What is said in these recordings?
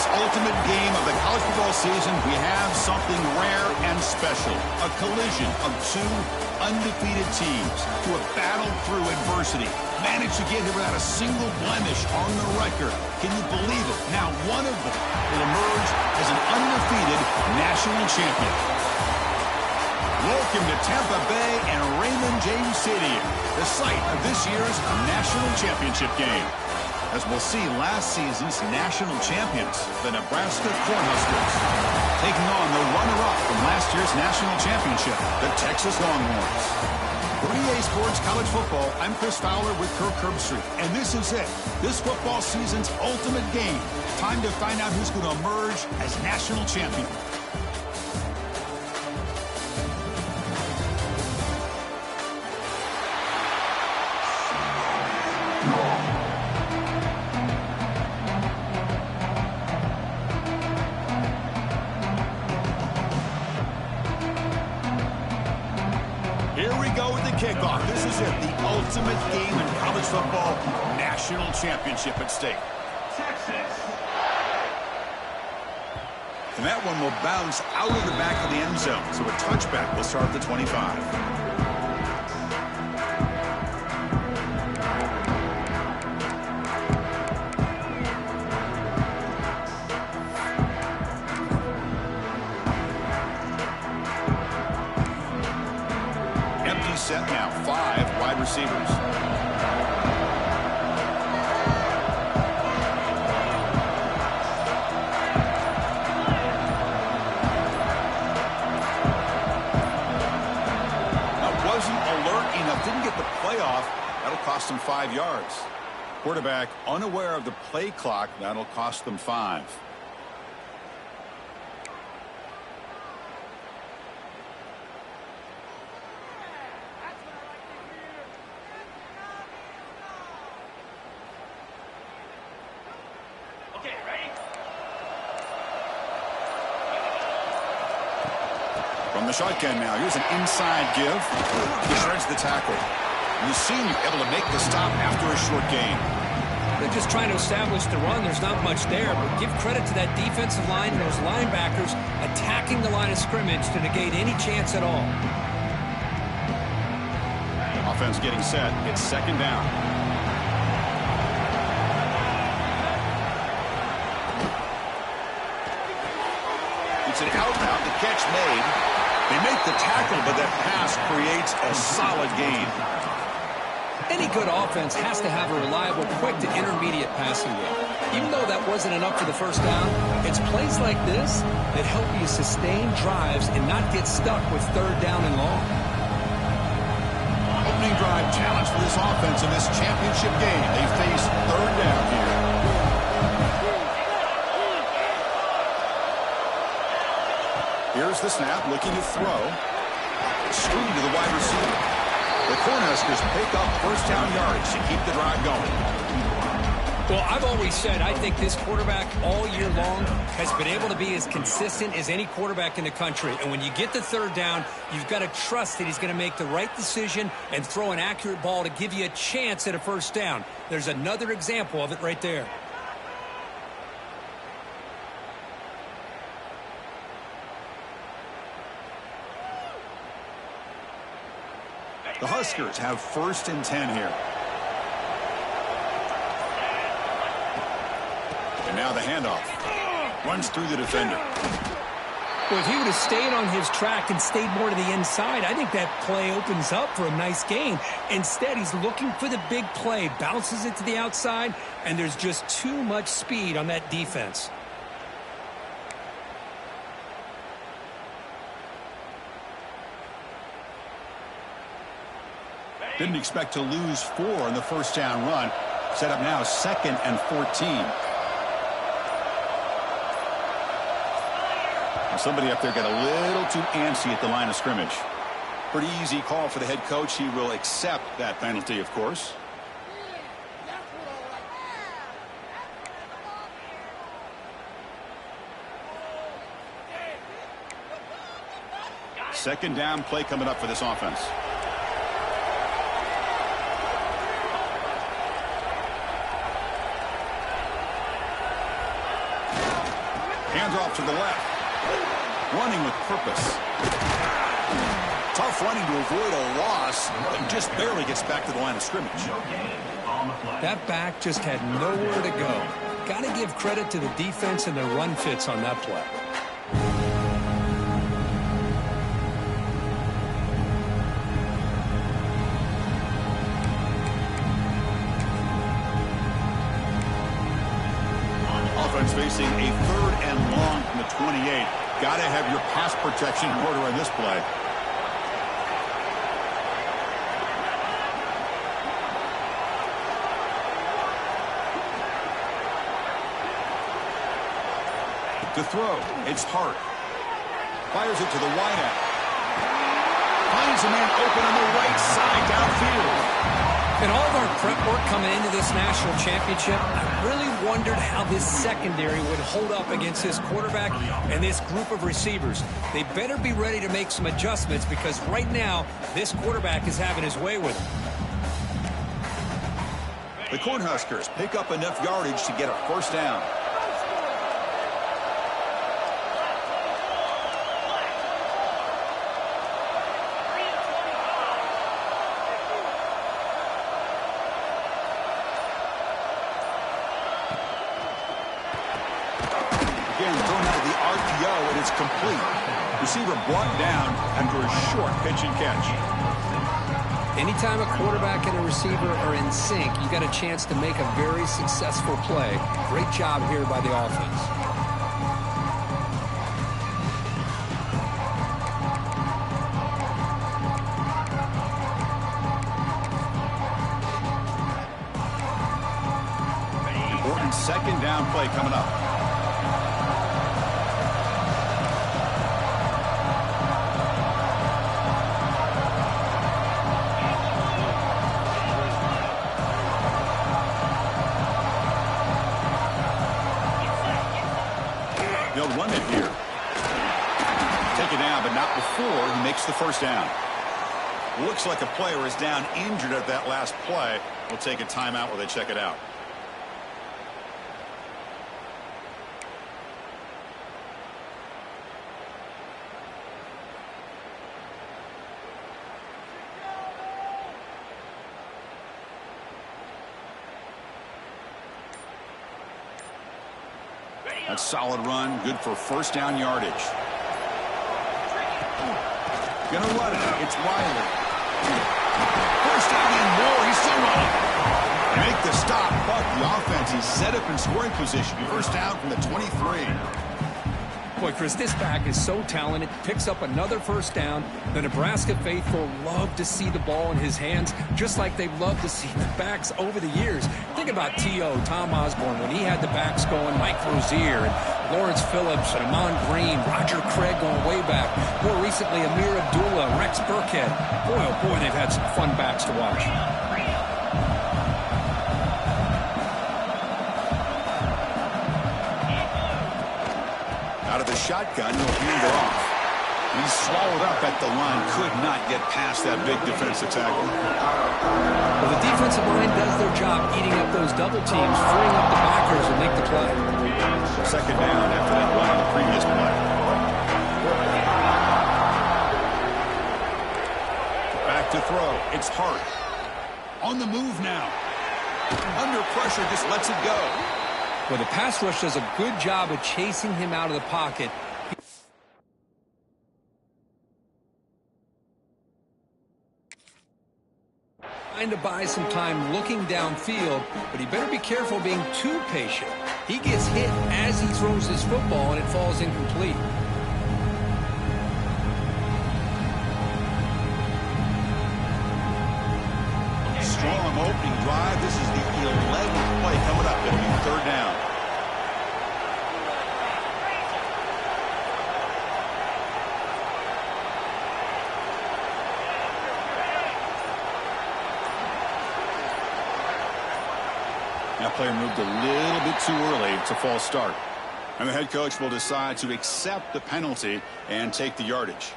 this ultimate game of the college football season, we have something rare and special. A collision of two undefeated teams who have battled through adversity, managed to get here without a single blemish on the record. Can you believe it? Now one of them will emerge as an undefeated national champion. Welcome to Tampa Bay and Raymond James Stadium, the site of this year's national championship game. As we'll see, last season's national champions, the Nebraska Cornhuskers, taking on the runner-up from last year's national championship, the Texas Longhorns. 3A Sports College Football, I'm Chris Fowler with Kirk Herbstreit, and this is it. This football season's ultimate game. Time to find out who's going to emerge as national champion. Kickoff. This is it, the ultimate game in college football, national championship at stake. Texas. And that one will bounce out of the back of the end zone, so a touchback will start at the 25. Set now, 5 wide receivers. Now, wasn't alert enough, didn't get the play off. That'll cost him 5 yards. Quarterback unaware of the play clock. That'll cost them 5. From the shotgun now, here's an inside give. He shreds the tackle. The senior able to make the stop after a short gain. They're just trying to establish the run. There's not much there, but give credit to that defensive line and those linebackers attacking the line of scrimmage to negate any chance at all. Offense getting set. It's second down. It's an outbound. The catch made. They make the tackle, but that pass creates a solid gain. Any good offense has to have a reliable, quick to intermediate passing game. Even though that wasn't enough for the first down, it's plays like this that help you sustain drives and not get stuck with third down and long. Opening drive challenge for this offense in this championship game. They face third down here. Here's the snap, looking to throw. Screen to the wide receiver. The Cornhuskers pick up first down yards to keep the drive going. Well, I've always said I think this quarterback all year long has been able to be as consistent as any quarterback in the country. And when you get the third down, you've got to trust that he's going to make the right decision and throw an accurate ball to give you a chance at a first down. There's another example of it right there. The Huskers have first and 10 here. And now the handoff. Runs through the defender. Well, if he would have stayed on his track and stayed more to the inside, I think that play opens up for a nice gain. Instead, he's looking for the big play, bounces it to the outside, and there's just too much speed on that defense. Didn't expect to lose 4 in the first down run. Set up now 2nd and 14. Now somebody up there got a little too antsy at the line of scrimmage. Pretty easy call for the head coach. He will accept that penalty, of course. Second down play coming up for this offense. Hands off to the left. Running with purpose. Tough running to avoid a loss, but just barely gets back to the line of scrimmage. That back just had nowhere to go. Got to give credit to the defense and their run fits on that play. Offense facing a 3rd and long from the 28. Got to have your pass protection in order on this play. To throw, it's Hart. Fires it to the wideout. Finds a man open on the right side downfield. In all of our prep work coming into this national championship, I really wondered how this secondary would hold up against this quarterback and this group of receivers. They better be ready to make some adjustments because right now, this quarterback is having his way with them. The Cornhuskers pick up enough yardage to get a first down. Complete. Receiver brought down after a short pitch and catch. Anytime a quarterback and a receiver are in sync, you got a chance to make a very successful play. Great job here by the offense. Important second down play coming up. They'll run it here. Take it down, but not before he makes the first down. Looks like a player is down injured at that last play. We'll take a timeout while they check it out. That solid run, good for first down yardage. Gonna run it. It's Wiley. First down and more. He's still running. Make the stop, but the offense is set up in scoring position. First down from the 23. Boy, Chris, this back is so talented. Picks up another first down. The Nebraska faithful love to see the ball in his hands, just like they've loved to see the backs over the years. Think about T.O., Tom Osborne, when he had the backs going, Mike Rozier, and Lawrence Phillips, and Amon Green, Roger Craig going way back. More recently, Amir Abdullah, Rex Burkhead. Boy, oh boy, they've had some fun backs to watch. Out of the shotgun, he'll hand it off. He's swallowed up at the line. Could not get past that big defensive tackle. Well, the defensive line does their job eating up those double teams, freeing up the backers and make the play. Second down after that run on the previous play. Back to throw. It's Hart. On the move now. Under pressure, just lets it go. Well, the pass rush does a good job of chasing him out of the pocket. Trying to buy some time looking downfield, but he better be careful being too patient. He gets hit as he throws his football, and it falls incomplete. Strong opening drive. This is the 11th play coming up. It'll be third down. That player moved a little bit too early. It's a false start. And the head coach will decide to accept the penalty and take the yardage.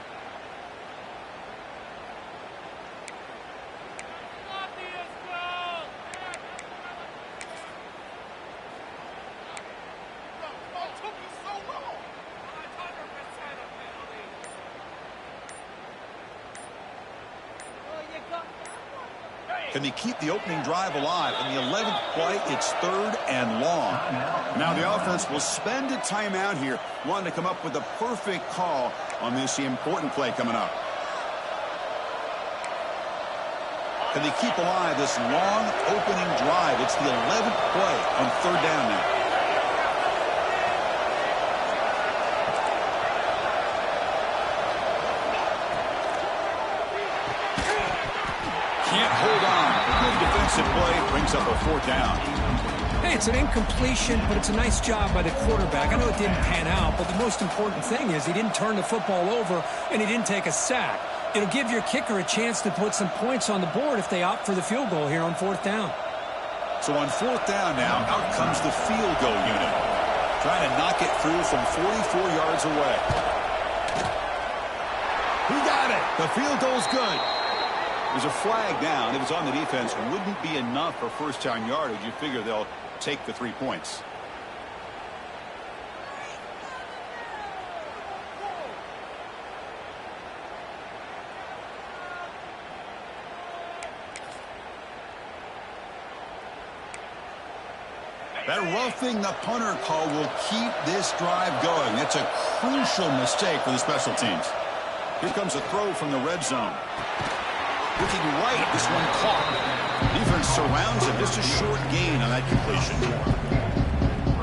Can they keep the opening drive alive? In the 11th play, it's 3rd and long. Now the offense will spend a timeout here, wanting to come up with a perfect call on this important play coming up. Can they keep alive this long opening drive? It's the 11th play on 3rd down now. Can't hold on. A good defensive play brings up a 4th down. Hey, it's an incompletion, but it's a nice job by the quarterback. I know it didn't pan out, but the most important thing is he didn't turn the football over and he didn't take a sack. It'll give your kicker a chance to put some points on the board if they opt for the field goal here on 4th down. So on 4th down now, out comes the field goal unit. Trying to knock it through from 44 yards away. Who got it? The field goal's good. There's a flag down. If it's on the defense, it wouldn't be enough for first down yardage. You figure they'll take the 3 points. That roughing the punter call will keep this drive going. It's a crucial mistake for the special teams. Here comes a throw from the red zone. Looking right, this one caught. Defense surrounds it. Just a short gain on that completion.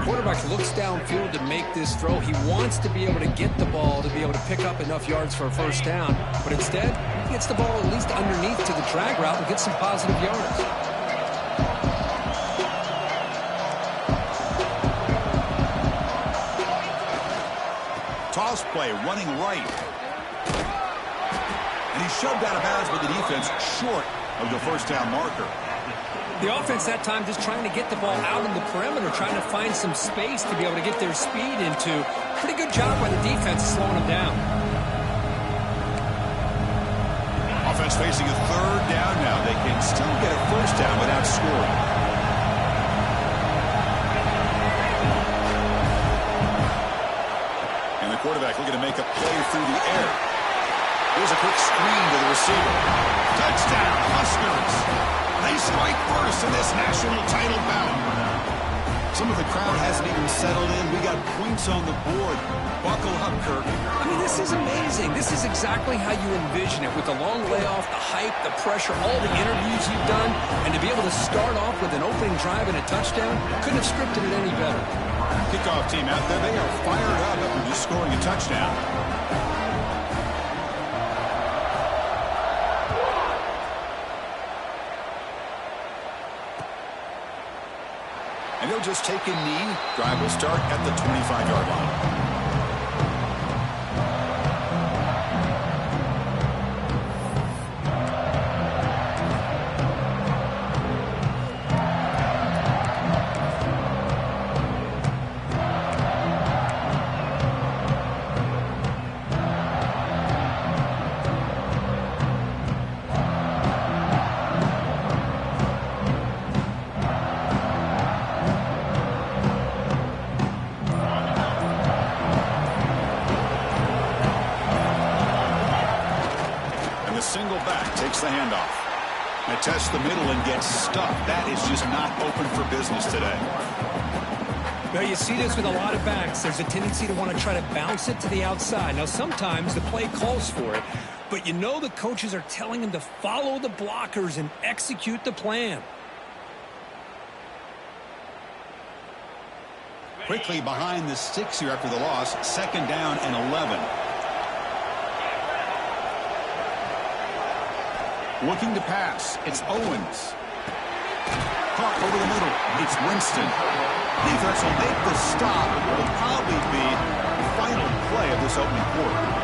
Quarterback looks downfield to make this throw. He wants to be able to get the ball to be able to pick up enough yards for a first down. But instead, he gets the ball at least underneath to the drag route and gets some positive yards. Toss play, running right. And he's shoved out of bounds by the defense short of the first down marker. The offense that time just trying to get the ball out in the perimeter, trying to find some space to be able to get their speed into. Pretty good job by the defense slowing them down. Offense facing a 3rd down now. They can still get a first down without scoring. And the quarterback looking to make a play through the air. Here's a quick screen to the receiver. Touchdown, Huskers. They strike first in this national title bout. Some of the crowd hasn't even settled in. We got points on the board. Buckle up, Kirk. I mean, this is amazing. This is exactly how you envision it, with the long layoff, the hype, the pressure, all the interviews you've done, and to be able to start off with an opening drive and a touchdown, couldn't have scripted it any better. Kickoff team out there, they are fired up after just scoring a touchdown. And he'll just take a knee. Drive will start at the 25-yard line. Single back takes the handoff. And tests the middle and gets stuffed. That is just not open for business today. Well, you see this with a lot of backs. There's a tendency to want to try to bounce it to the outside. Now, sometimes the play calls for it, but you know the coaches are telling them to follow the blockers and execute the plan. Quickly behind the sticks here after the loss. 2nd down and 11. Looking to pass. It's Owens. Caught over the middle. It's Winston. Defense will make the stop. It will probably be the final play of this opening quarter.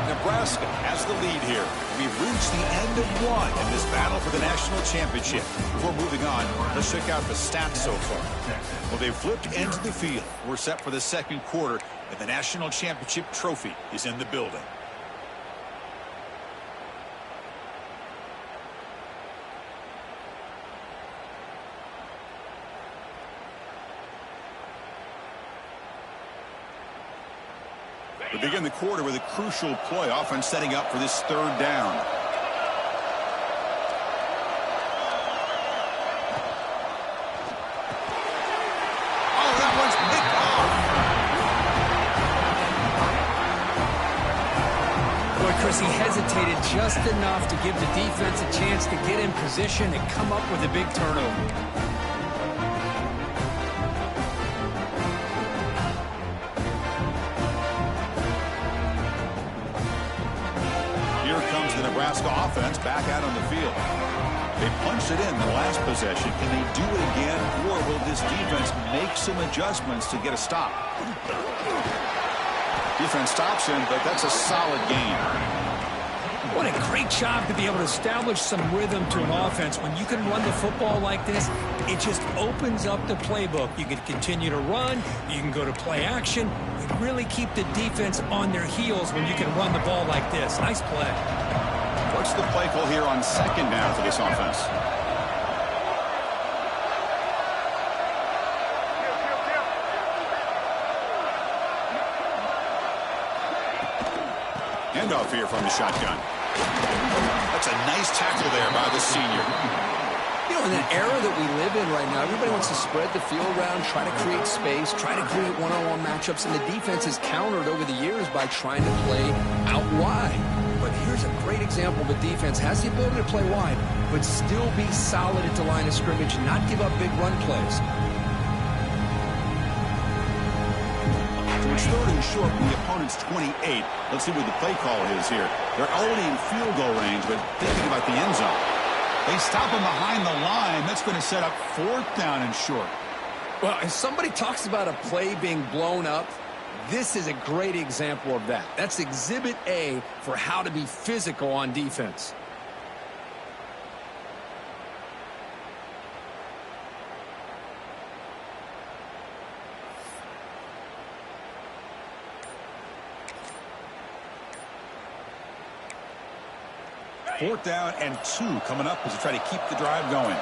Nebraska has the lead here. We've reached the end of one in this battle for the national championship. Before moving on, let's check out the stats so far. Well, they've flipped into the field. We're set for the second quarter, and the national championship trophy is in the building. We begin the quarter with a crucial play. Offense setting up for this third down. Oh, that one's picked off. Boy, Chris, he hesitated just enough to give the defense a chance to get in position and come up with a big turnover. Nebraska offense back out on the field. They punched it in the last possession. Can they do it again, or will this defense make some adjustments to get a stop? Defense stops him, but that's a solid gain. What a great job to be able to establish some rhythm to an offense. When you can run the football like this, it just opens up the playbook. You can continue to run. You can go to play action. You really keep the defense on their heels when you can run the ball like this. Nice play. What's the play call here on second down for this offense? Handoff here from the shotgun. That's a nice tackle there by the senior. You know, in an era that we live in right now, everybody wants to spread the field around, try to create space, try to create one-on-one matchups, and the defense has countered over the years by trying to play out wide. But here's a great example of a defense has the ability to play wide, but still be solid at the line of scrimmage and not give up big run plays. So it's third and short from the opponent's 28. Let's see what the play call is here. They're already in field goal range, but thinking about the end zone. They stop him behind the line. That's going to set up fourth down and short. Well, if somebody talks about a play being blown up, this is a great example of that. That's Exhibit A for how to be physical on defense. Fourth down and 2 coming up as they try to keep the drive going.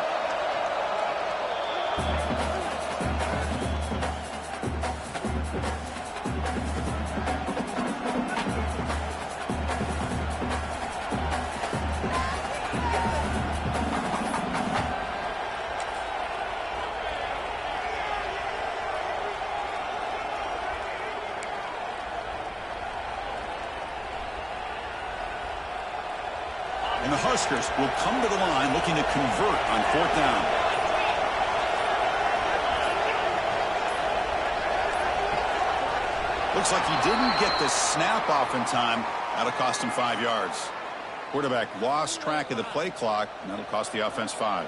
And the Huskers will come to the line looking to convert on fourth down. Looks like he didn't get the snap off in time. That'll cost him 5 yards. Quarterback lost track of the play clock, and that'll cost the offense 5.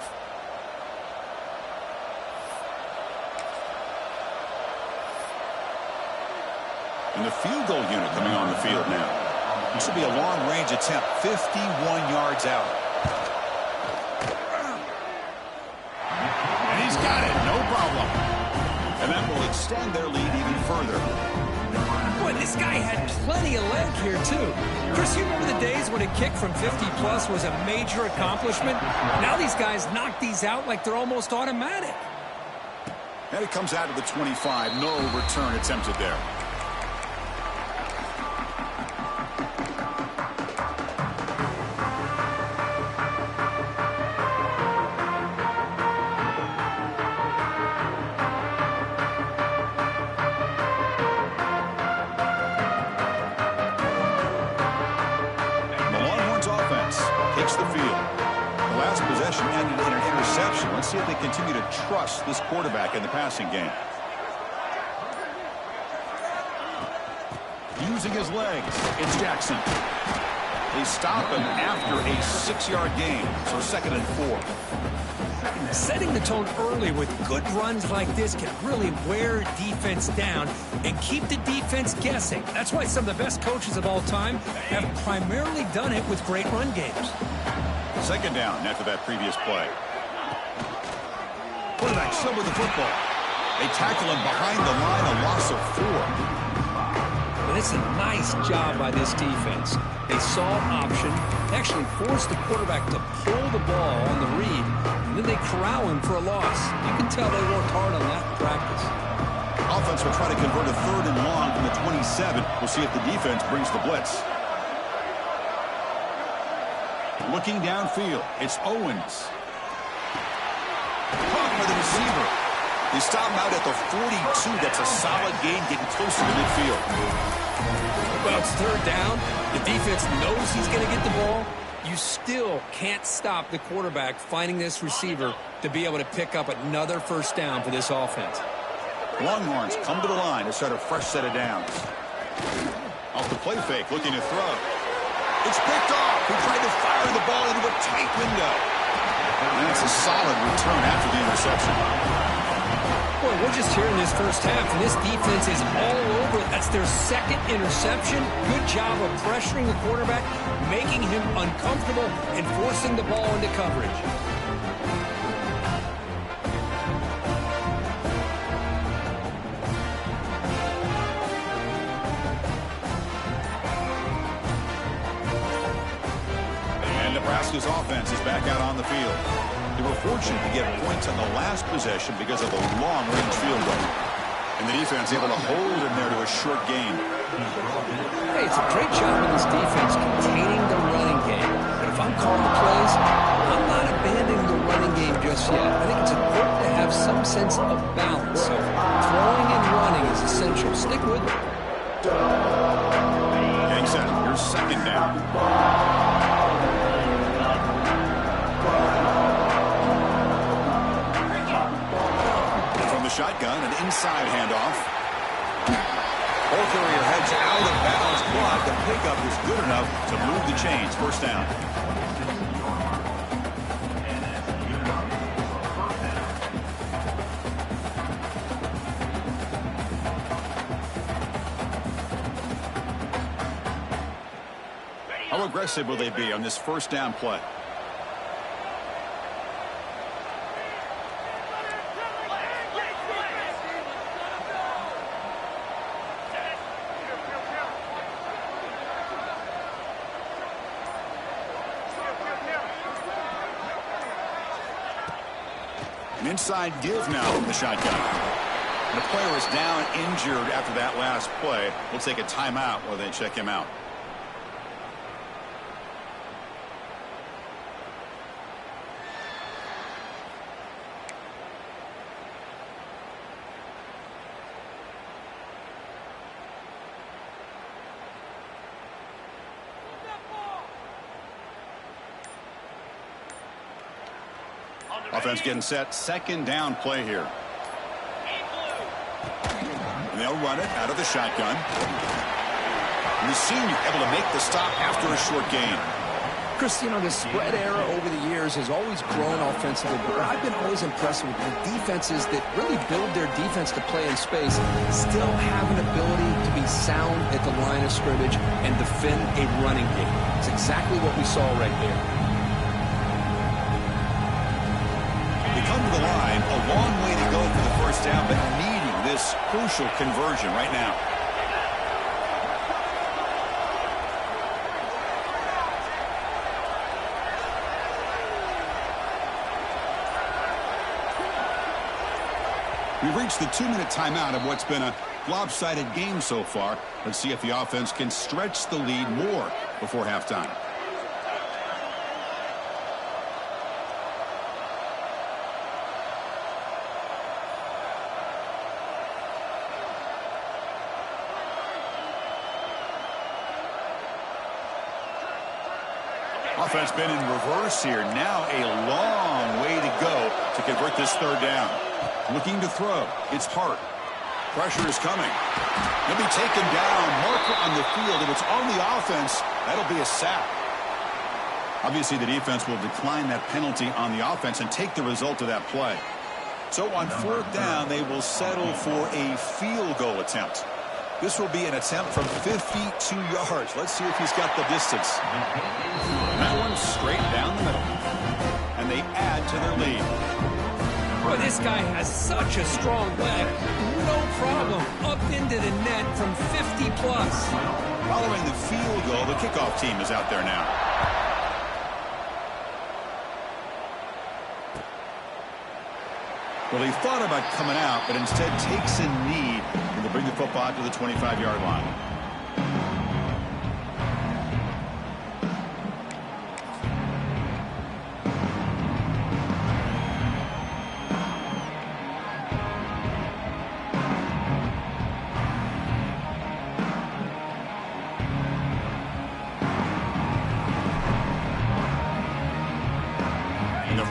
And the field goal unit coming on the field now. This will be a long-range attempt, 51 yards out. And he's got it, no problem. And that will extend their lead even further. Boy, this guy had plenty of leg here, too. Chris, you remember the days when a kick from 50-plus was a major accomplishment? Now these guys knock these out like they're almost automatic. And it comes out of the 25. No return attempted there. The field. The last possession ended in an interception. Let's see if they continue to trust this quarterback in the passing game. Using his legs, it's Jackson. They stop him after a 6-yard gain, so 2nd and 4. Setting the tone early with good runs like this can really wear defense down and keep the defense guessing. That's why some of the best coaches of all time have primarily done it with great run games. 2nd down after that previous play. Quarterback still with the football. They tackle him behind the line, a loss of 4. Well, it's a nice job by this defense. They saw an option, actually forced the quarterback to pull the ball on the read, and then they corral him for a loss. You can tell they worked hard on that in practice. Offense will try to convert a 3rd and long from the 27. We'll see if the defense brings the blitz. Looking downfield, it's Owens. Caught by the receiver. They stop him out at the 42. That's a solid gain, getting closer to midfield. Well, it's 3rd down. The defense knows he's going to get the ball. You still can't stop the quarterback finding this receiver to be able to pick up another 1st down for this offense. Longhorns come to the line to start a fresh set of downs. Off the play fake, looking to throw. It's picked off. He tried to fire the ball into a tight window. And that's a solid return after the interception. Boy, we're just here in this 1st half, and this defense is all over it. That's their 2nd interception. Good job of pressuring the quarterback, making him uncomfortable, and forcing the ball into coverage. And Nebraska's offense is back out on the field. They were fortunate to get points on the last possession because of a long-range field goal. And the defense able to hold him there to a short gain. Hey, it's a great job of this defense containing the running game. But if I'm calling the plays, I'm not abandoning the running game just yet. I think it's important to have some sense of balance. So throwing and running is essential. Stick with it. Getting set. Here's 2nd down. Shotgun, an inside handoff. Ball carrier heads out of bounds, but the pickup is good enough to move the chains. 1st down. How aggressive will they be on this 1st down play? An inside give now from the shotgun. And the player is down injured after that last play. We'll take a timeout while they check him out. Offense getting set. 2nd down play here. And they'll run it out of the shotgun. And the senior able to make the stop after a short gain. Chris, you know, the spread era over the years has always grown offensively, but I've been always impressed with the defenses that really build their defense to play in space, still have an ability to be sound at the line of scrimmage and defend a running game. It's exactly what we saw right there. Come to the line, a long way to go for the 1st down, but needing this crucial conversion right now. We've reached the 2-minute timeout of what's been a lopsided game so far. Let's see if the offense can stretch the lead more before halftime. Offense been in reverse here. Now a long way to go to convert this 3rd down. Looking to throw. It's Hart. Pressure is coming. He'll be taken down. Marker on the field. If it's on the offense, that'll be a sack. Obviously, the defense will decline that penalty on the offense and take the result of that play. So on 4th down, they will settle for a field goal attempt. This will be an attempt from 52 yards. Let's see if he's got the distance. That one straight down the middle. And they add to their lead. Boy, this guy has such a strong leg. No problem. Up into the net from 50+. Following the field goal, the kickoff team is out there now. Well, he thought about coming out, but instead takes a knee and to bring the football out to the 25-yard line.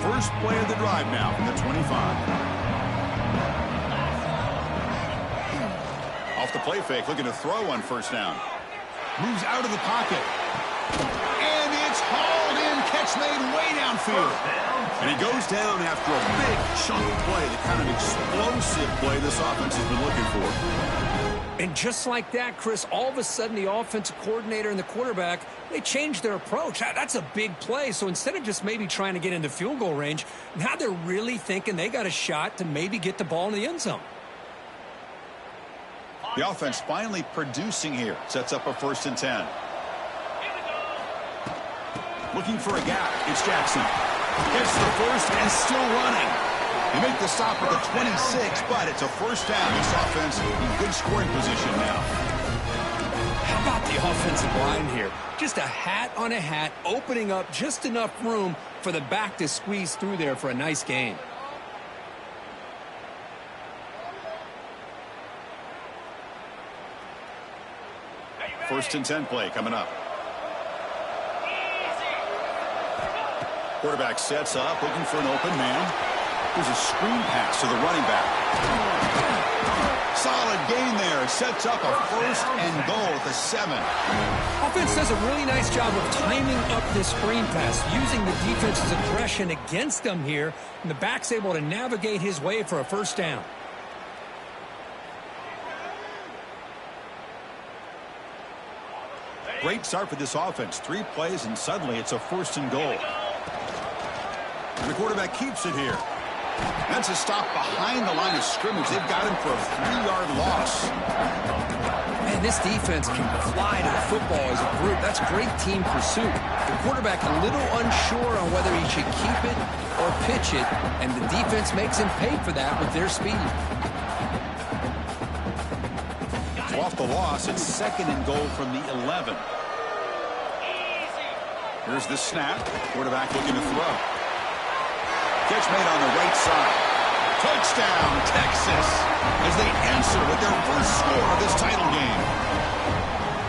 First play of the drive now from the 25. Off the play fake, looking to throw on first down. Moves out of the pocket. And it's hauled in. Catch made way downfield. And he goes down after a big chunk play, the kind of explosive play this offense has been looking for. And just like that, Chris, all of a sudden the offensive coordinator and the quarterback, they changed their approach. That's a big play. So instead of just maybe trying to get into field goal range, now they're really thinking they got a shot to maybe get the ball in the end zone. The offense finally producing here. Sets up a 1st and 10. Looking for a gap. It's Jackson. Gets the first and still running. They make the stop at the 26, but it's a first down. This offense in good scoring position now. How about the offensive line here? Just a hat on a hat, opening up just enough room for the back to squeeze through there for a nice gain. First and 10 play coming up. Quarterback sets up, looking for an open man. Here's a screen pass to the running back. Solid gain there. It sets up a 1st and goal at the 7. Offense does a really nice job of timing up this screen pass, using the defense's aggression against them here, and the back's able to navigate his way for a first down. Great start for this offense. 3 plays, and suddenly it's a 1st and goal. And the quarterback keeps it here. That's a stop behind the line of scrimmage. They've got him for a 3-yard loss. Man, this defense can fly to the football as a group. That's great team pursuit. The quarterback a little unsure on whether he should keep it or pitch it, and the defense makes him pay for that with their speed. So off the loss, it's 2nd and goal from the 11. Here's the snap. Quarterback looking to throw. Catch made on the right side. Touchdown, Texas, as they answer with their first score of this title game.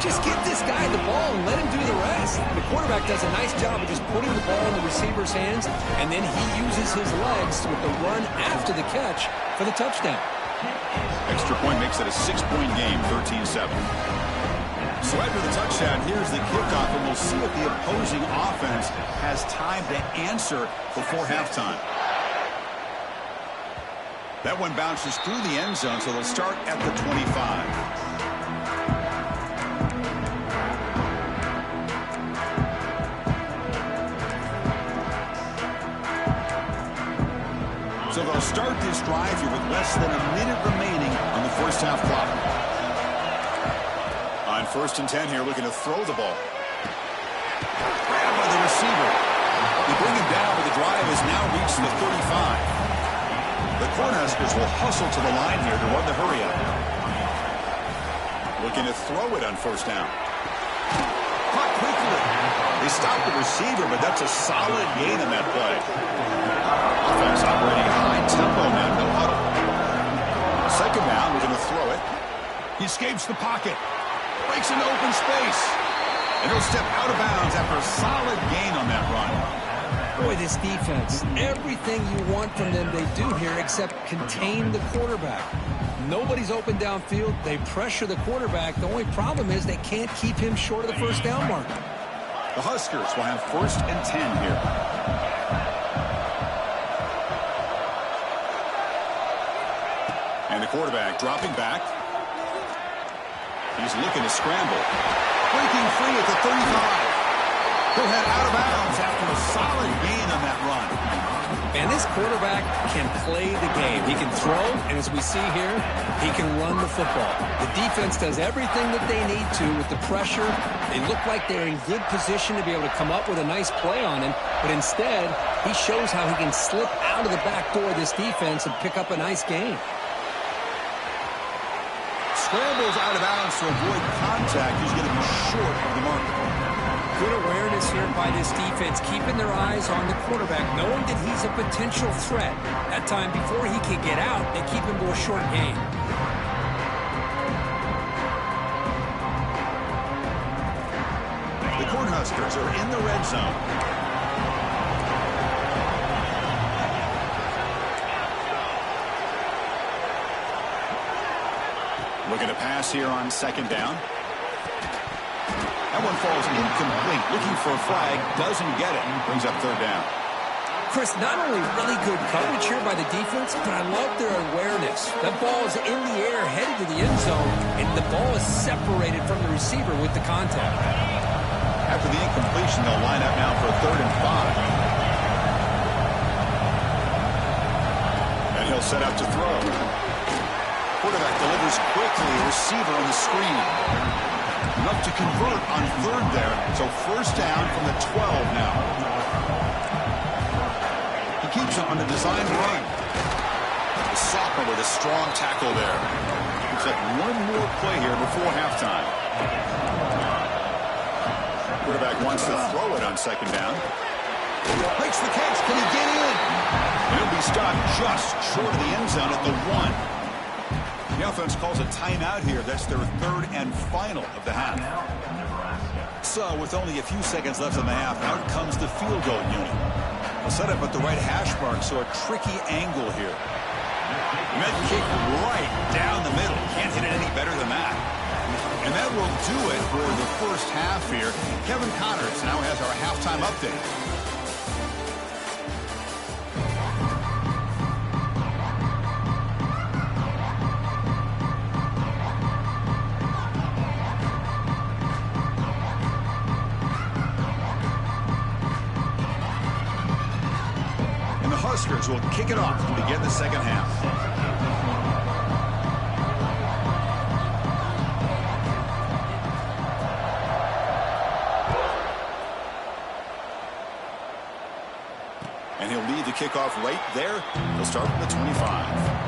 Just give this guy the ball and let him do the rest. The quarterback does a nice job of just putting the ball in the receiver's hands, and then he uses his legs with the run after the catch for the touchdown. Extra point makes it a 6-point game, 13-7. So after the touchdown, here's the kickoff, and we'll see if the opposing offense has time to answer before halftime. That one bounces through the end zone, so they'll start at the 25. So they'll start this drive here with less than a minute remaining on the first half clock. On 1st and 10 here, looking to throw the ball. Grabbed by the receiver. They bring him down, but the drive has now reached the 35. The Cornhuskers will hustle to the line here to run the hurry up. Looking to throw it on first down. Caught quickly. They stop the receiver, but that's a solid gain on that play. Offense operating high tempo now, no huddle. 2nd down, looking to throw it. He escapes the pocket. Breaks into open space. And he'll step out of bounds after a solid gain on that run. Boy, this defense, everything you want from them they do here except contain the quarterback. Nobody's open downfield. They pressure the quarterback. The only problem is they can't keep him short of the first down mark. The Huskers will have 1st and 10 here. And the quarterback dropping back. He's looking to scramble. Breaking free at the 35. He'll head out of bounds after a solid gain on that run. And this quarterback can play the game. He can throw, and as we see here, he can run the football. The defense does everything that they need to with the pressure. They look like they're in good position to be able to come up with a nice play on him, but instead, He shows how he can slip out of the back door of this defense and pick up a nice gain. Scrambles out of bounds to avoid contact. He's going to be short of the marker. Good awareness here by this defense, keeping their eyes on the quarterback, knowing that he's a potential threat. That time before he can get out, they keep him to a short gain. The Cornhuskers are in the red zone. Looking to pass here on second down. That one falls incomplete. Looking for a flag. Doesn't get it. Brings up third down. Chris, not only really good coverage here by the defense, but I love their awareness. That ball is in the air, headed to the end zone, and the ball is separated from the receiver with the contact. After the incompletion, they'll line up now for a 3rd and 5. And he'll set up to throw. Quarterback delivers quickly. Receiver on the screen. Enough to convert on 3rd there. So 1st down from the 12 now. He keeps it on the designed run. The sophomore with a strong tackle there. Looks like one more play here before halftime. Quarterback wants to throw it on 2nd down. Makes the catch. Can he get in? And he'll be stopped just short of the end zone at the 1. The offense calls a timeout here. That's their 3rd and final of the half. So with only a few seconds left in the half, out comes the field goal unit. They'll set up at the right hash mark, so a tricky angle here. And that kick right down the middle. Can't hit it any better than that. And that will do it for the first half here. Kevin Connors now has our halftime update. Huskers will kick it off to begin the second half. And he'll lead the kickoff right there. He'll start from the 25.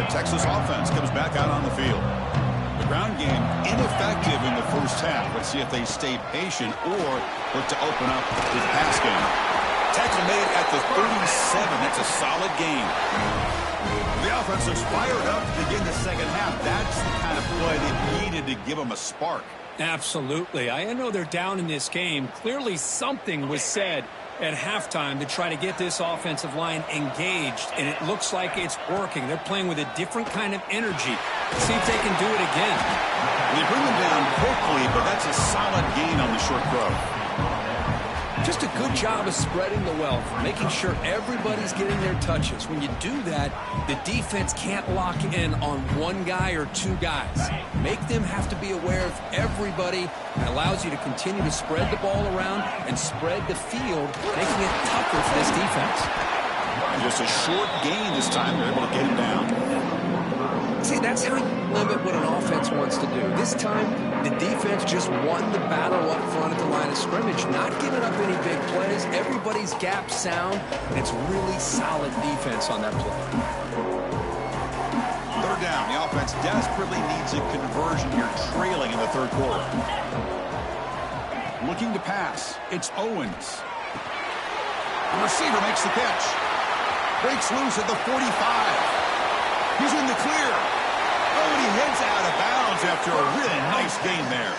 Texas offense comes back out on the field. The ground game ineffective in the first half. Let's see if they stay patient or look to open up with pass game. Tackle made at the 37. That's a solid game. The offense looks fired up to begin the second half. That's the kind of play they needed to give them a spark. Absolutely. I know they're down in this game. Clearly something was said at halftime to try to get this offensive line engaged, and it looks like it's working. They're playing with a different kind of energy. See if they can do it again. They bring them down quickly, but that's a solid gain on the short throw. Just a good job of spreading the wealth, making sure everybody's getting their touches. When you do that, the defense can't lock in on one guy or two guys. Make them have to be aware of everybody, and allows you to continue to spread the ball around and spread the field, making it tougher for this defense. And just a short gain this time. They're able to get him down. See, that's how you limit what an offense wants to do. This time, the defense just won the battle up front at the line of scrimmage, not giving up any big plays. Everybody's gap sound, and it's really solid defense on that play. 3rd down. The offense desperately needs a conversion here, trailing in the 3rd quarter. Looking to pass. It's Owens. The receiver makes the catch. Breaks loose at the 45. He's in the clear. Oh, and he heads out of bounds after a really nice gain there.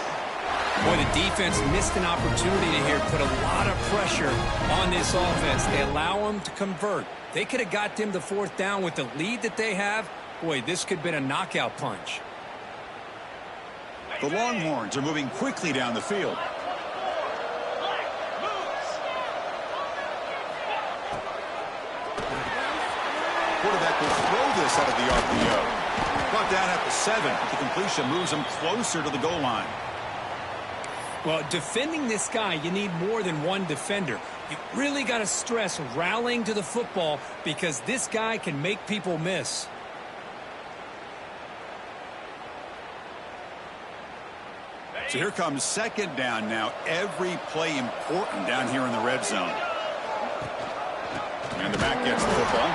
Boy, the defense missed an opportunity to here put a lot of pressure on this offense. They allow them to convert. They could have got them to 4th down with the lead that they have. Boy, this could have been a knockout punch. The Longhorns are moving quickly down the field. Quarterback will throw this out of the RPO. Brought down at the 7. The completion moves him closer to the goal line. Well, defending this guy, you need more than one defender. You really got to stress rallying to the football because this guy can make people miss. So here comes second down now. Every play important down here in the red zone. And the back gets the football.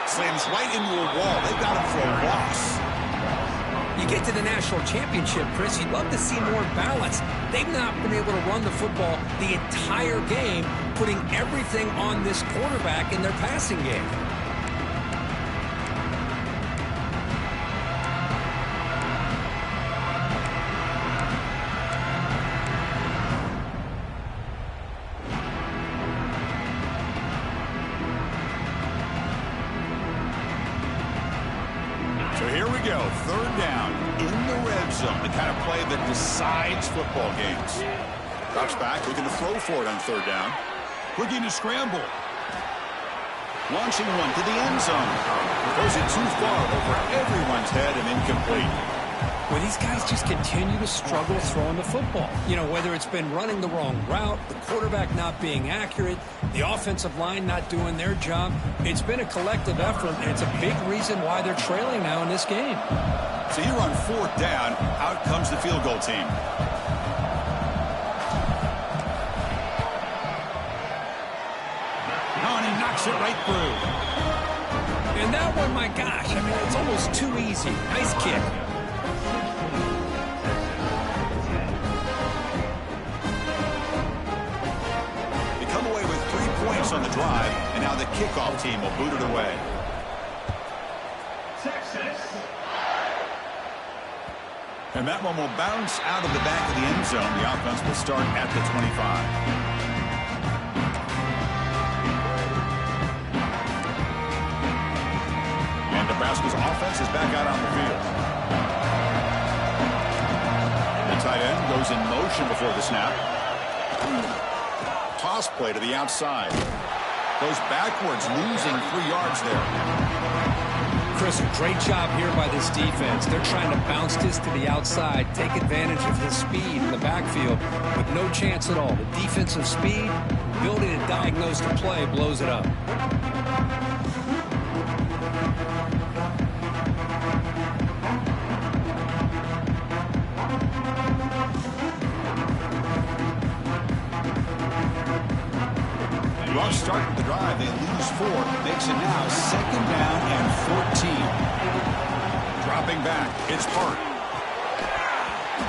Slams right into a wall. They've got him for a loss. You get to the national championship, Chris, you'd love to see more balance. They've not been able to run the football the entire game, putting everything on this quarterback in their passing game. So here we go, third down in the red zone, the kind of play that decides football games. Drops back, looking to throw for it on third down. Looking to scramble. Launching one to the end zone. Throws it too far over everyone's head and incomplete. Well, these guys just continue to struggle throwing the football. You know, whether it's been running the wrong route, the quarterback not being accurate, the offensive line not doing their job. It's been a collective effort, and it's a big reason why they're trailing now in this game. So here on fourth down, out comes the field goal team. Oh, and he knocks it right through. And that one, my gosh, I mean, it's almost too easy. Nice kick. On the drive, and now the kickoff team will boot it away. And that one will bounce out of the back of the end zone. The offense will start at the 25. And Nebraska's offense is back out on the field. The tight end goes in motion before the snap. Toss play to the outside. Goes backwards, losing 3 yards there. Chris, a great job here by this defense. They're trying to bounce this to the outside, take advantage of his speed in the backfield, but no chance at all. The defensive speed, ability to diagnose the play, blows it up. Starting the drive, they lose 4. Makes it now second down and 14. Dropping back, it's Hart.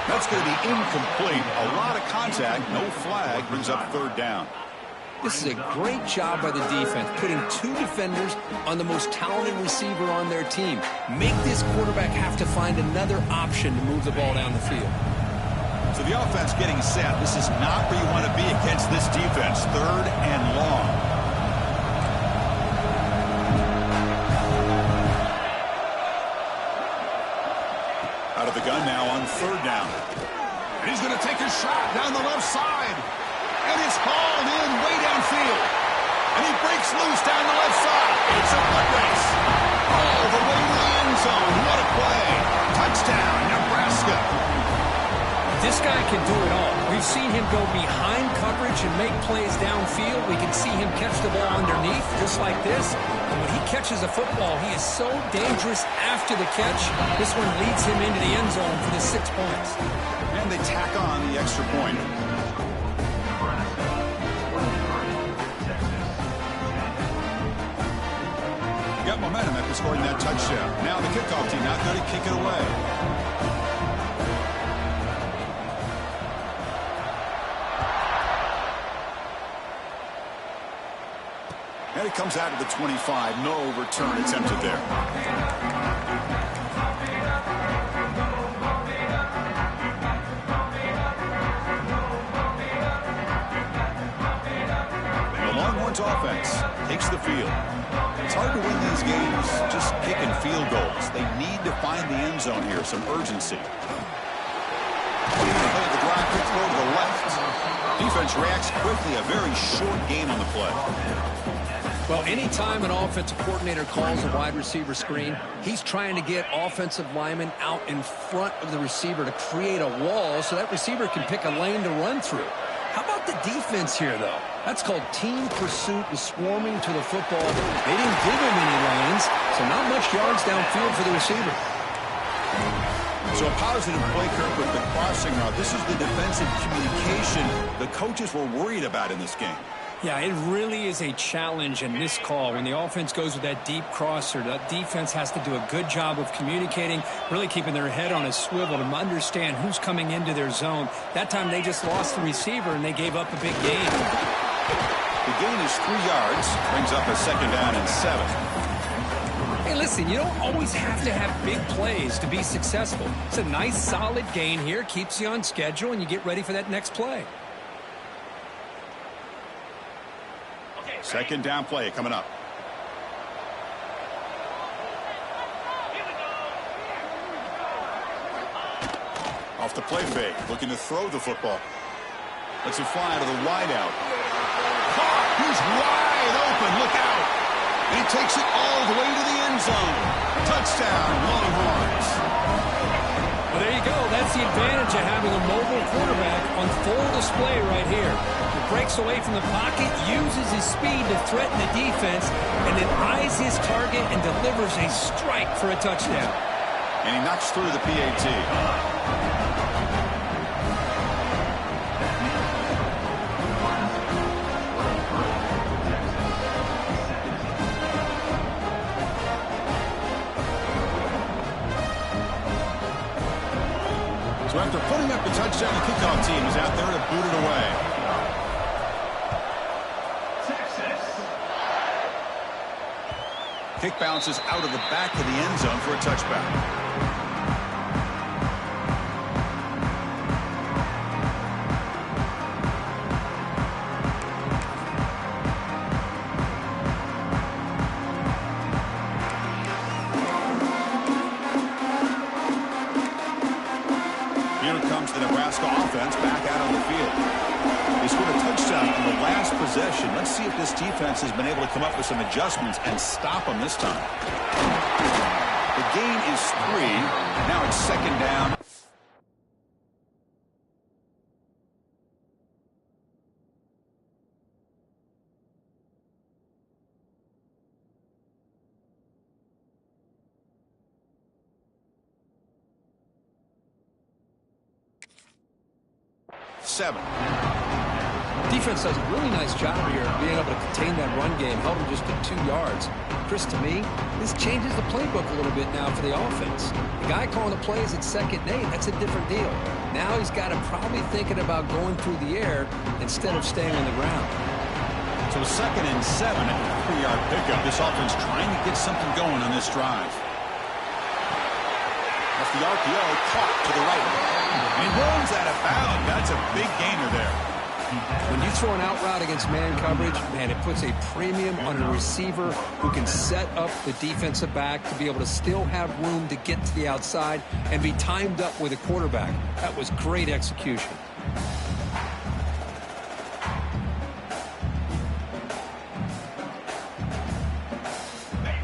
That's going to be incomplete. A lot of contact, no flag, brings up third down. This is a great job by the defense, putting 2 defenders on the most talented receiver on their team. Make this quarterback have to find another option to move the ball down the field. So the offense getting set. This is not where you want to be against this defense. Third and long. Out of the gun now on third down. And he's going to take a shot down the left side. And it's hauled in way downfield. And he breaks loose down the left side. It's a foot race. All the way to the end zone. What a play. Touchdown, Nebraska. This guy can do it all. We've seen him go behind coverage and make plays downfield. We can see him catch the ball underneath, just like this. And when he catches a football, he is so dangerous after the catch. This one leads him into the end zone for the 6 points. And they tack on the extra point. Got momentum after scoring that touchdown. Now the kickoff team out there to kick it away. And it comes out of the 25. No return attempted there. The Longhorns offense takes the field. It's hard to win these games just kicking field goals. They need to find the end zone here, some urgency. The drive quick throw to the left. Defense reacts quickly. A very short game on the play. Well, anytime an offensive coordinator calls a wide receiver screen, he's trying to get offensive linemen out in front of the receiver to create a wall so that receiver can pick a lane to run through. How about the defense here, though? That's called team pursuit and swarming to the football. They didn't give him any lanes, so not much yards downfield for the receiver. So a positive play, Kirk, with the crossing route. This is the defensive communication the coaches were worried about in this game. Yeah, it really is a challenge in this call. When the offense goes with that deep crosser, that defense has to do a good job of communicating, really keeping their head on a swivel to understand who's coming into their zone. That time they just lost the receiver and they gave up a big gain. The gain is 3 yards, brings up a 2nd down and 7. Hey, listen, you don't always have to have big plays to be successful. It's a nice, solid gain here, keeps you on schedule, and you get ready for that next play. 2nd down play coming up. Off the play fake, looking to throw the football. Lets it fly to the wideout. Caught! He's wide open, look out! And he takes it all the way to the end zone. Touchdown, Longhorns. Well, there you go. That's the advantage of having a mobile quarterback on full display right here. He breaks away from the pocket, uses his speed to threaten the defense, and then eyes his target and delivers a strike for a touchdown. And he knocks through the PAT. So after putting up the touchdown, the kickoff team is out there to boot it away. Kick bounces out of the back of the end zone for a touchback. Here comes the Nebraska offense back out on the field. They scored a touchdown on the last possession. Let's see if this defense has been able to come up with some adjustments and stop them this time. The gain is 3. Now it's 2nd down. Defense does a really nice job here of being able to contain that run game, held him just to 2 yards. Chris, to me, this changes the playbook a little bit now for the offense. The guy calling the plays at 2nd and 8, that's a different deal. Now he's got to probably thinking about going through the air instead of staying on the ground. So 2nd and 7 at the 3-yard pickup. This offense trying to get something going on this drive. That's the RPO, caught to the right. And runs out of bounds. That's a big gainer there. When you throw an out route against man coverage, man, it puts a premium on a receiver who can set up the defensive back to be able to still have room to get to the outside and be timed up with a quarterback. That was great execution.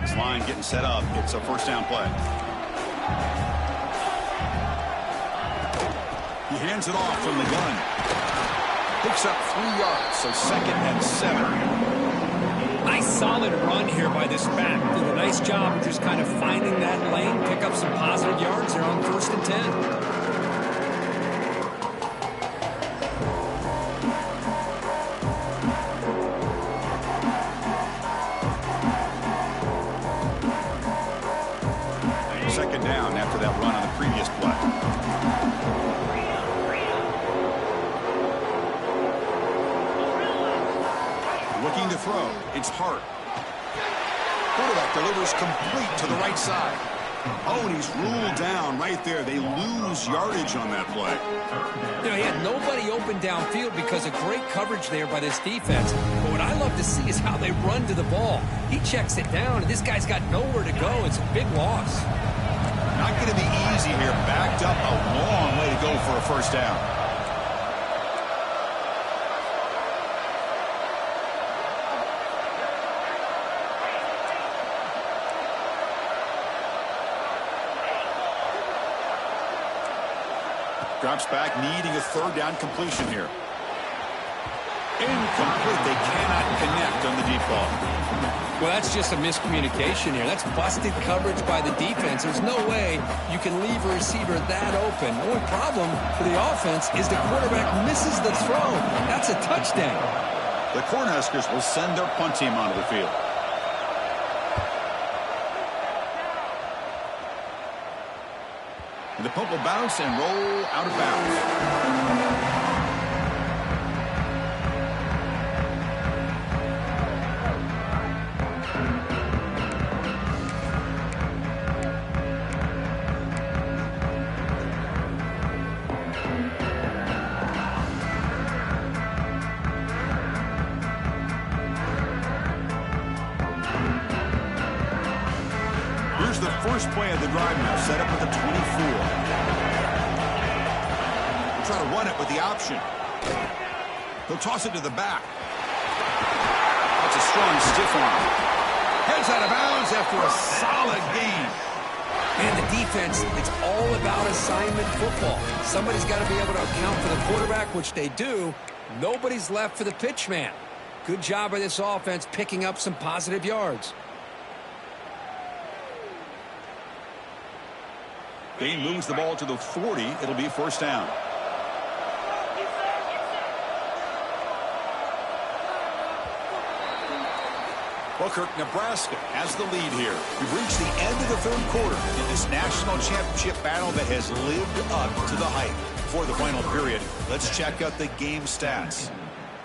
This line getting set up. It's a 1st down play. He hands it off from the gun. Picks up 3 yards, so 2nd and 7. Nice solid run here by this back. Did a nice job of just kind of finding that lane, pick up some positive yards. They're on 1st and 10. Second down after that run on the previous play. Looking to throw. It's Hart. Quarterback delivers complete to the right side. Oh, and he's ruled down right there. They lose yardage on that play. You know, he had nobody open downfield because of great coverage there by this defense. But what I love to see is how they run to the ball. He checks it down, and this guy's got nowhere to go. It's a big loss. Not going to be easy here. Backed up a long way to go for a 1st down. Drops back, needing a third down completion here. Incomplete. They cannot connect on the deep ball. Well, that's just a miscommunication here. That's busted coverage by the defense. There's no way you can leave a receiver that open. The only problem for the offense is the quarterback misses the throw. That's a touchdown. The Cornhuskers will send their punt team onto the field. And the punt will bounce and roll out of bounds. The first play of the drive now, set up with the 24. We'll try to run it with the option. He'll toss it to the back. That's a strong stiff arm. Heads out of bounds after a solid gain. And the defense, it's all about assignment football. Somebody's got to be able to account for the quarterback, which they do. Nobody's left for the pitch man. Good job by this offense picking up some positive yards. He moves the ball to the 40. It'll be first down. Well, Kirk, Nebraska has the lead here. We've reached the end of the third quarter in this national championship battle that has lived up to the hype. For the final period, let's check out the game stats.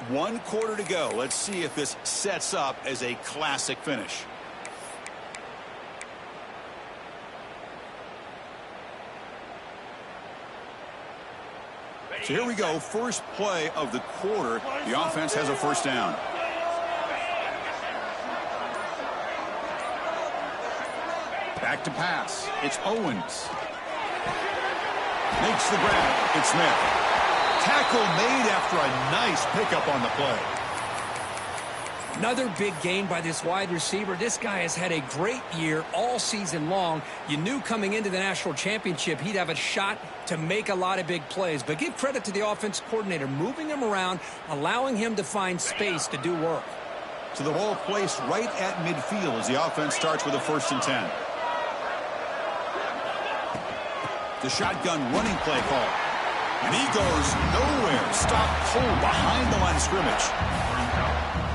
1 quarter to go. Let's see if this sets up as a classic finish. So here we go, first play of the quarter. The offense has a first down. Back to pass. It's Owens. Makes the grab. It's Smith. Tackle made after a nice pickup on the play. Another big gain by this wide receiver. This guy has had a great year all season long. You knew coming into the national championship he'd have a shot to make a lot of big plays. But give credit to the offense coordinator, moving him around, allowing him to find space to do work. So the ball placed right at midfield as the offense starts with a 1st and 10. The shotgun running play call. And he goes nowhere. Stopped cold behind the line of scrimmage.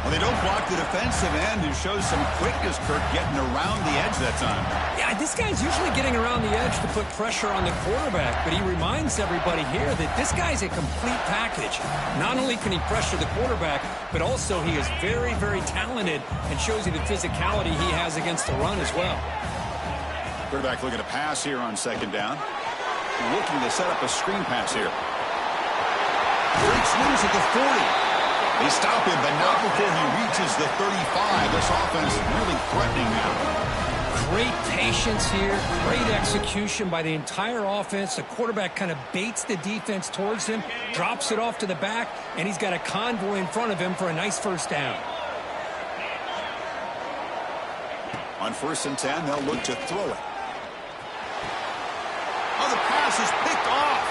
Well, they don't block the defensive end, who shows some quickness, Kirk, getting around the edge that time. Yeah, this guy's usually getting around the edge to put pressure on the quarterback, but he reminds everybody here that this guy's a complete package. Not only can he pressure the quarterback, but also he is very, very talented and shows you the physicality he has against the run as well. Quarterback looking to pass here on 2nd down. Looking to set up a screen pass here. Breaks loose at the 40. They stop him, but not before he reaches the 35. This offense really threatening now. Great patience here. Great execution by the entire offense. The quarterback kind of baits the defense towards him, drops it off to the back, and he's got a convoy in front of him for a nice first down. On 1st and 10, they'll look to throw it. Oh, the pass is picked off.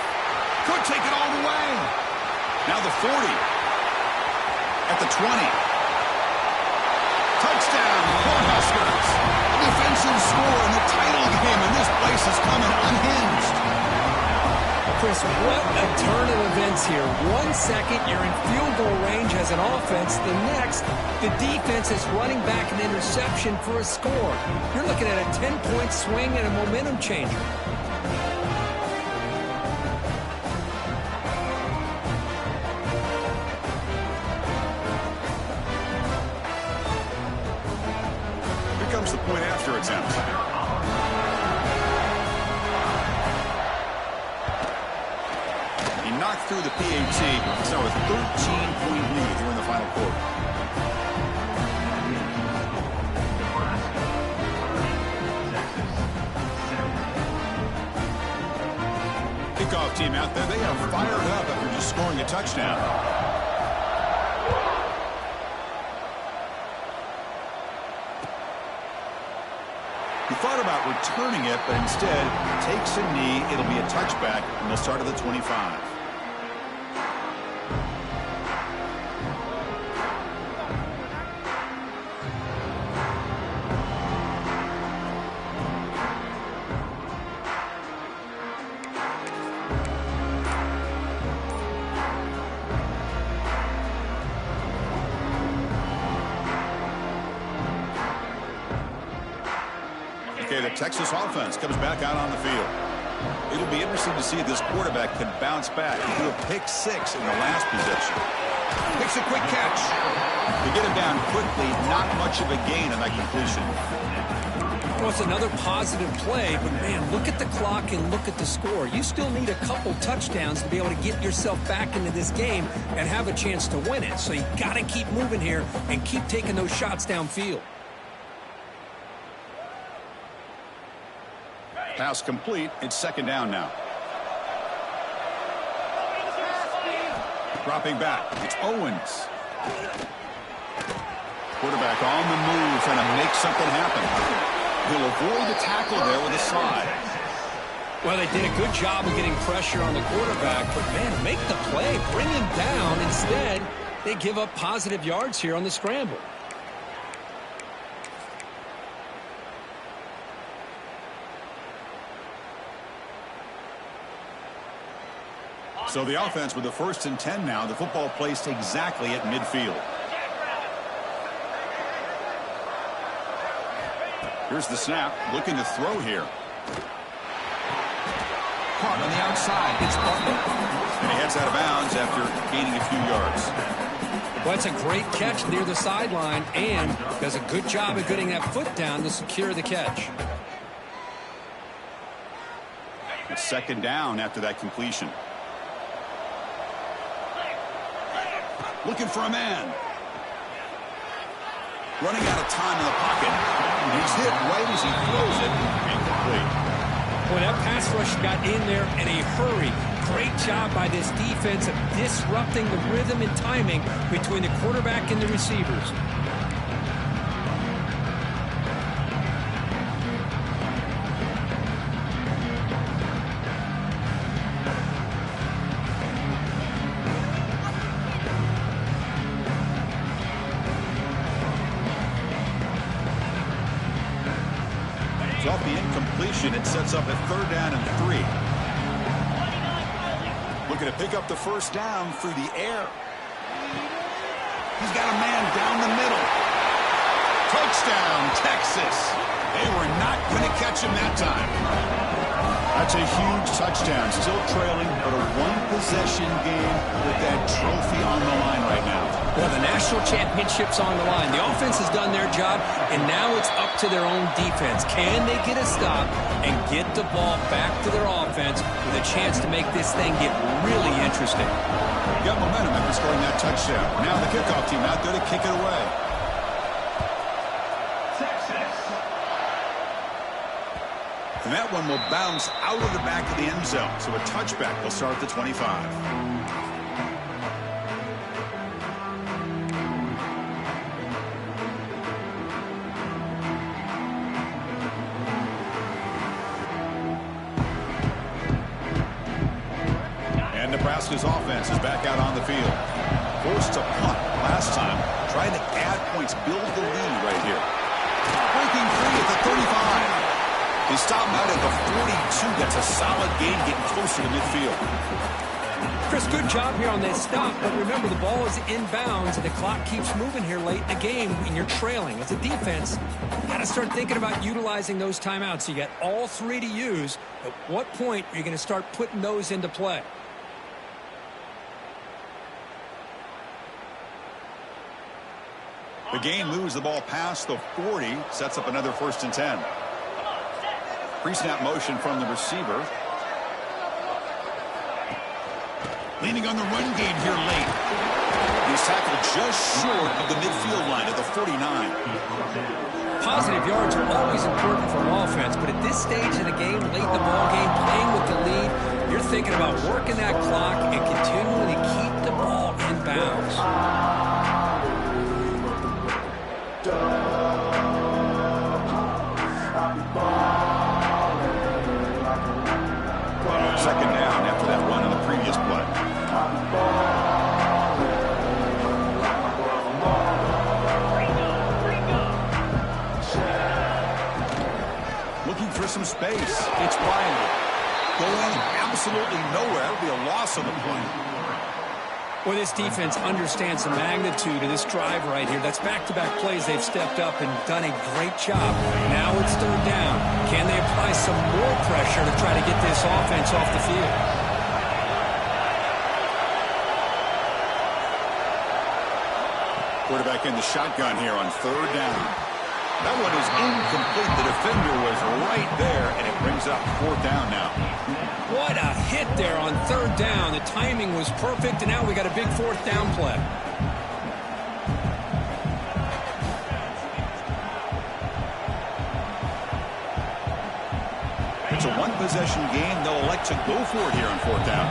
Could take it all the way. Now the 40. At the 20. Touchdown, Cornhuskers. Defensive score in the title game, and this place is coming unhinged. Chris, what a turn of events here. 1 second, you're in field goal range as an offense. The next, the defense is running back an interception for a score. You're looking at a 10-point swing and a momentum changer. Comes the point after attempt. He knocked through the PAT. It's now a 13-point lead here in the final quarter. Kickoff team out there. They are fired up after just scoring a touchdown. He thought about returning it, but instead takes a knee. It'll be a touchback, and they'll start at the 25. Okay, the Texas offense comes back out on the field. It'll be interesting to see if this quarterback can bounce back. He threw a pick 6 in the last possession. Makes a quick catch. To get him down quickly, not much of a gain on that completion. Well, it's another positive play, but man, look at the clock and look at the score. You still need a couple touchdowns to be able to get yourself back into this game and have a chance to win it. So you got to keep moving here and keep taking those shots downfield. Pass complete. It's second down now. Dropping back. It's Owens. Quarterback on the move, trying to make something happen. He'll avoid the tackle there with a slide. Well, they did a good job of getting pressure on the quarterback, but man, make the play, bring him down. Instead, they give up positive yards here on the scramble. So the offense with the 1st and 10 now. The football placed exactly at midfield. Here's the snap. Looking to throw here. Caught on the outside. It's Butler. And he heads out of bounds after gaining a few yards. Well, it's a great catch near the sideline and does a good job of getting that foot down to secure the catch. It's second down after that completion. Looking for a man. Running out of time in the pocket. He's hit right as he throws it. Incomplete. Boy, that pass rush got in there in a hurry. Great job by this defense of disrupting the rhythm and timing between the quarterback and the receivers. Off the incompletion, it sets up a 3rd down and 3. Looking to pick up the 1st down through the air. He's got a man down the middle. Touchdown, Texas. They were not going to catch him that time. That's a huge touchdown. Still trailing, but a one-possession game with that trophy on the line right now. Well, the national championship's on the line. The offense has done their job, and now it's up to their own defense. Can they get a stop and get the ball back to their offense with a chance to make this thing get really interesting? Got momentum after scoring that touchdown. Now the kickoff team out there to kick it away. And that one will bounce out of the back of the end zone. So a touchback will start at the 25. Nebraska's offense is back out on the field. Forced to punt last time. Trying to add points, build the lead right here. Breaking free at the 35. They stop him out at the 42. That's a solid gain, getting closer to midfield. Chris, good job here on this stop, but remember the ball is inbounds and the clock keeps moving here late in the game and you're trailing. As a defense, you got to start thinking about utilizing those timeouts. You got all 3 to use. At what point are you going to start putting those into play? The game moves the ball past the 40, sets up another 1st and 10. Pre-snap motion from the receiver. Leaning on the run game here late. He's tackled just short of the midfield line at the 49. Positive yards are always important for an offense, but at this stage of the game, late in the ball game, playing with the lead, you're thinking about working that clock and continuing to keep the ball in bounds. some space. It's Wiley. Going absolutely nowhere. That would be a loss on the play. Well, this defense understands the magnitude of this drive right here. That's back-to-back plays. They've stepped up and done a great job. Now it's third down. Can they apply some more pressure to try to get this offense off the field? Quarterback in the shotgun here on third down. That one is incomplete. The defender was right there, and it brings up fourth down now. What a hit there on third down. The timing was perfect, and now we got a big fourth down play. It's a one-possession game. They'll elect to go for it here on fourth down.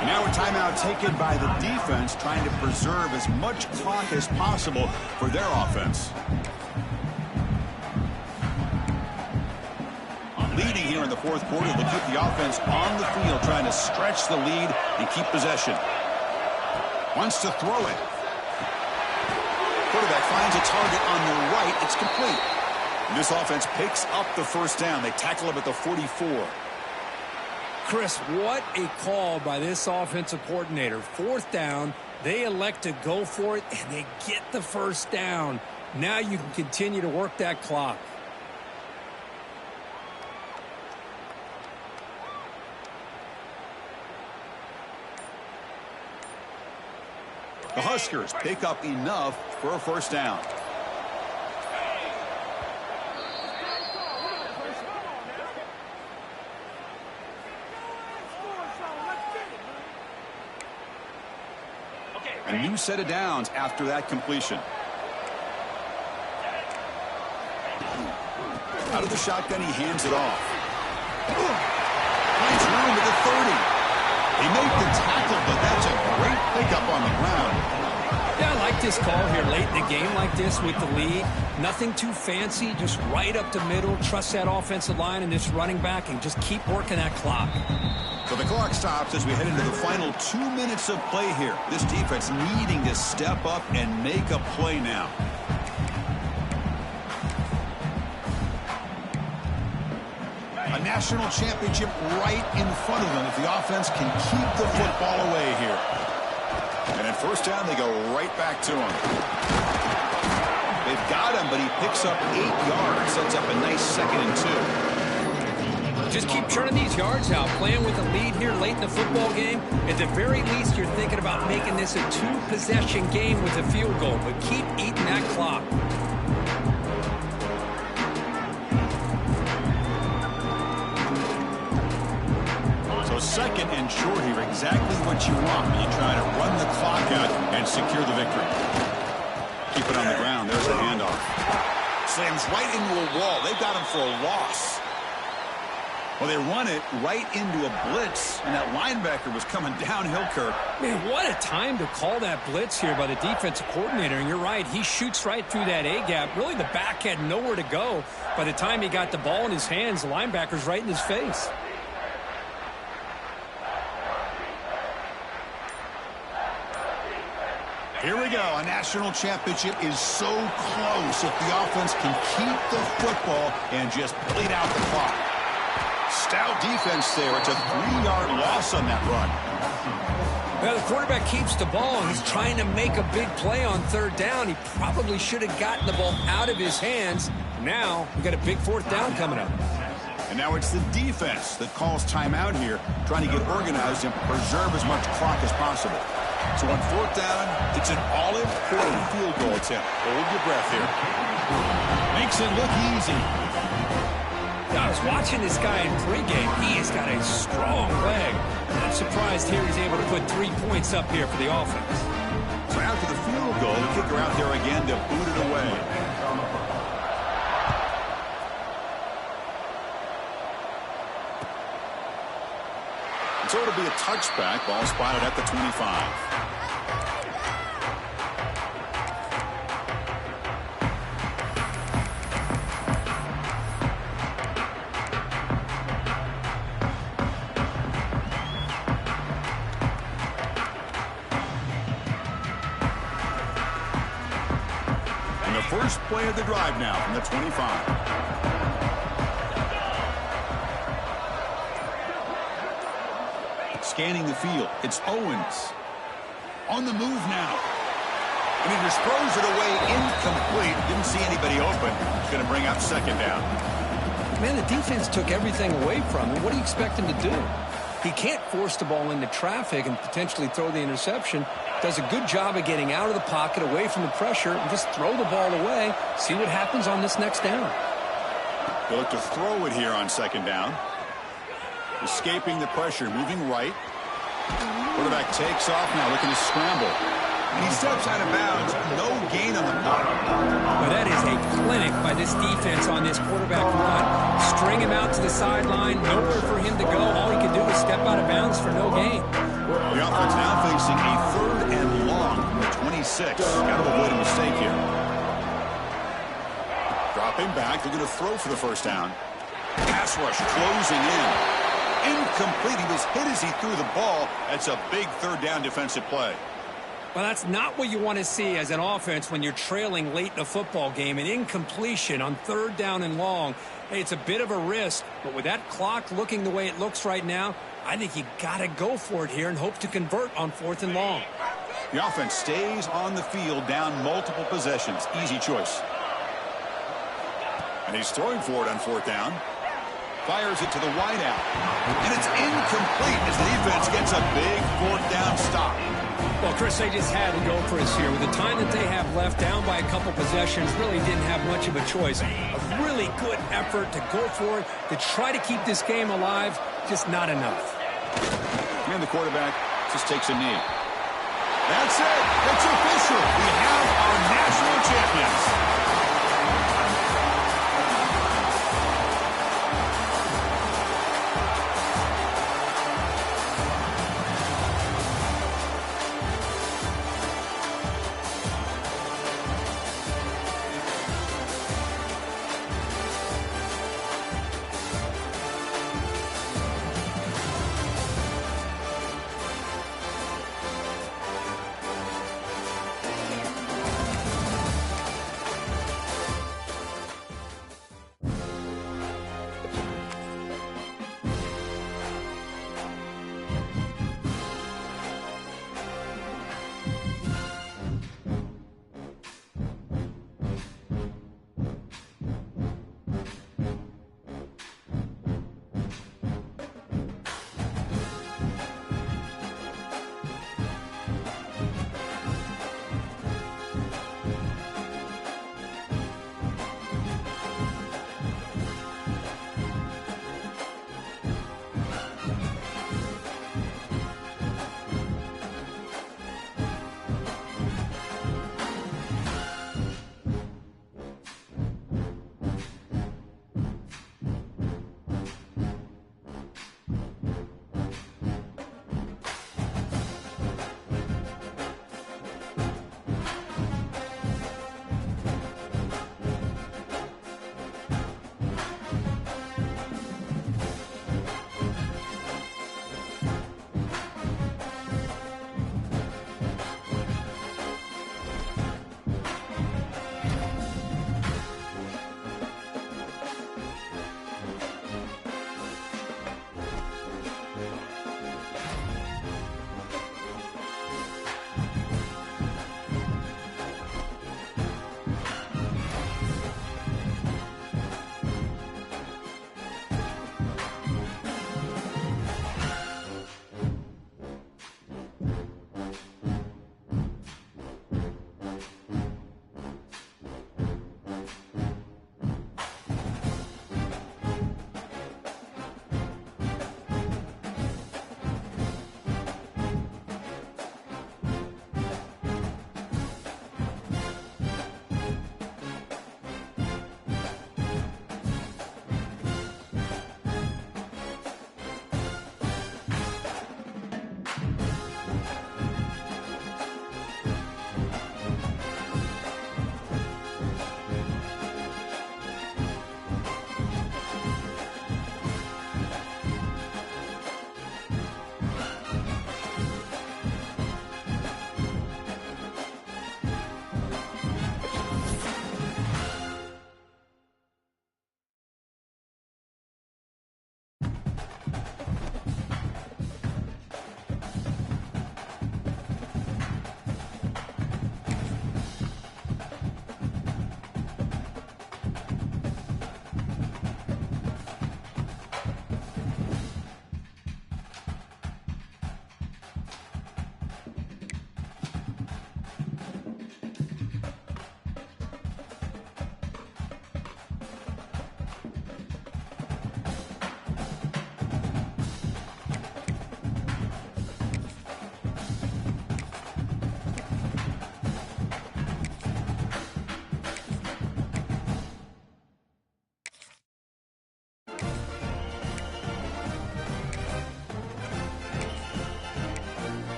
And now a timeout taken by the defense, trying to preserve as much clock as possible for their offense. Leading here in the fourth quarter, they'll keep the offense on the field, trying to stretch the lead and keep possession. Wants to throw it. Quarterback finds a target on the right. It's complete. And this offense picks up the first down. They tackle him at the 44. Chris, what a call by this offensive coordinator. Fourth down, they elect to go for it, and they get the first down. Now you can continue to work that clock. The Huskers pick up enough for a first down. A new set of downs after that completion. Out of the shotgun, he hands it off. Finds room at the 30. He made the tackle, but that's a great pickup on the ground. Yeah, I like this call here late in the game like this with the lead. Nothing too fancy, just right up the middle. Trust that offensive line and this running back and just keep working that clock. So the clock stops as we head into the final 2 minutes of play here. This defense needing to step up and make a play now. A national championship right in front of them if the offense can keep the football away here. And at first down, they go right back to him. They've got him, but he picks up 8 yards. Sets up a nice 2nd and 2. Just keep churning these yards out. Playing with a lead here late in the football game. At the very least, you're thinking about making this a 2-possession game with a field goal. But keep eating that clock. Second and short here, exactly what you want when you try to run the clock out and secure the victory. Keep it on the ground. There's a handoff. Slams right into a wall. They've got him for a loss. Well, they run it right into a blitz, and that linebacker was coming downhill, Kirk. Man, what a time to call that blitz here by the defensive coordinator. And you're right, he shoots right through that A-gap. Really, the back had nowhere to go. By the time he got the ball in his hands, the linebacker's right in his face. Here we go. A national championship is so close if the offense can keep the football and just bleed out the clock. Stout defense there. It's a 3-yard loss on that run. Well, the quarterback keeps the ball. He's trying to make a big play on third down. He probably should have gotten the ball out of his hands. Now, we've got a big fourth down coming up. And now it's the defense that calls timeout here, trying to get organized and preserve as much clock as possible. So on fourth down, it's an all-important field goal attempt. Hold your breath here. Makes it look easy. I was watching this guy in pregame. He has got a strong leg. I'm surprised here he's able to put 3 points up here for the offense. So after the field goal, the kicker out there again to boot it away. So it'll be a touchback. Ball spotted at the 25. And the first play of the drive now from the 25. Scanning the field, it's Owens. On the move now. And he just throws it away incomplete. Didn't see anybody open. He's going to bring up second down. Man, the defense took everything away from him. What do you expect him to do? He can't force the ball into traffic and potentially throw the interception. Does a good job of getting out of the pocket, away from the pressure, and just throw the ball away. See what happens on this next down. They look to throw it here on second down. Escaping the pressure, moving right. Quarterback takes off now, looking to scramble. And he steps out of bounds. No gain on the play. Well, that is a clinic by this defense on this quarterback run. String him out to the sideline, nowhere for him to go. All he can do is step out of bounds for no gain. The offense now facing a 3rd and long from the 26. Got to avoid a mistake here. Dropping back, they're going to throw for the first down. Pass rush closing in. Incomplete. He was hit as he threw the ball. That's a big 3rd down defensive play. Well, that's not what you want to see as an offense when you're trailing late in a football game. An incompletion on 3rd down and long. Hey, it's a bit of a risk, but with that clock looking the way it looks right now, I think you got to go for it here and hope to convert on 4th and long. The offense stays on the field down multiple possessions. Easy choice. And he's throwing for it on 4th down. Fires it to the wideout. And it's incomplete as the defense gets a big 4th down stop. Well, Chris, they just had to go for us here. With the time that they have left, down by a couple possessions, really didn't have much of a choice. A really good effort to go for it, to try to keep this game alive, just not enough. And the quarterback just takes a knee. That's it. It's official. We have our national champions.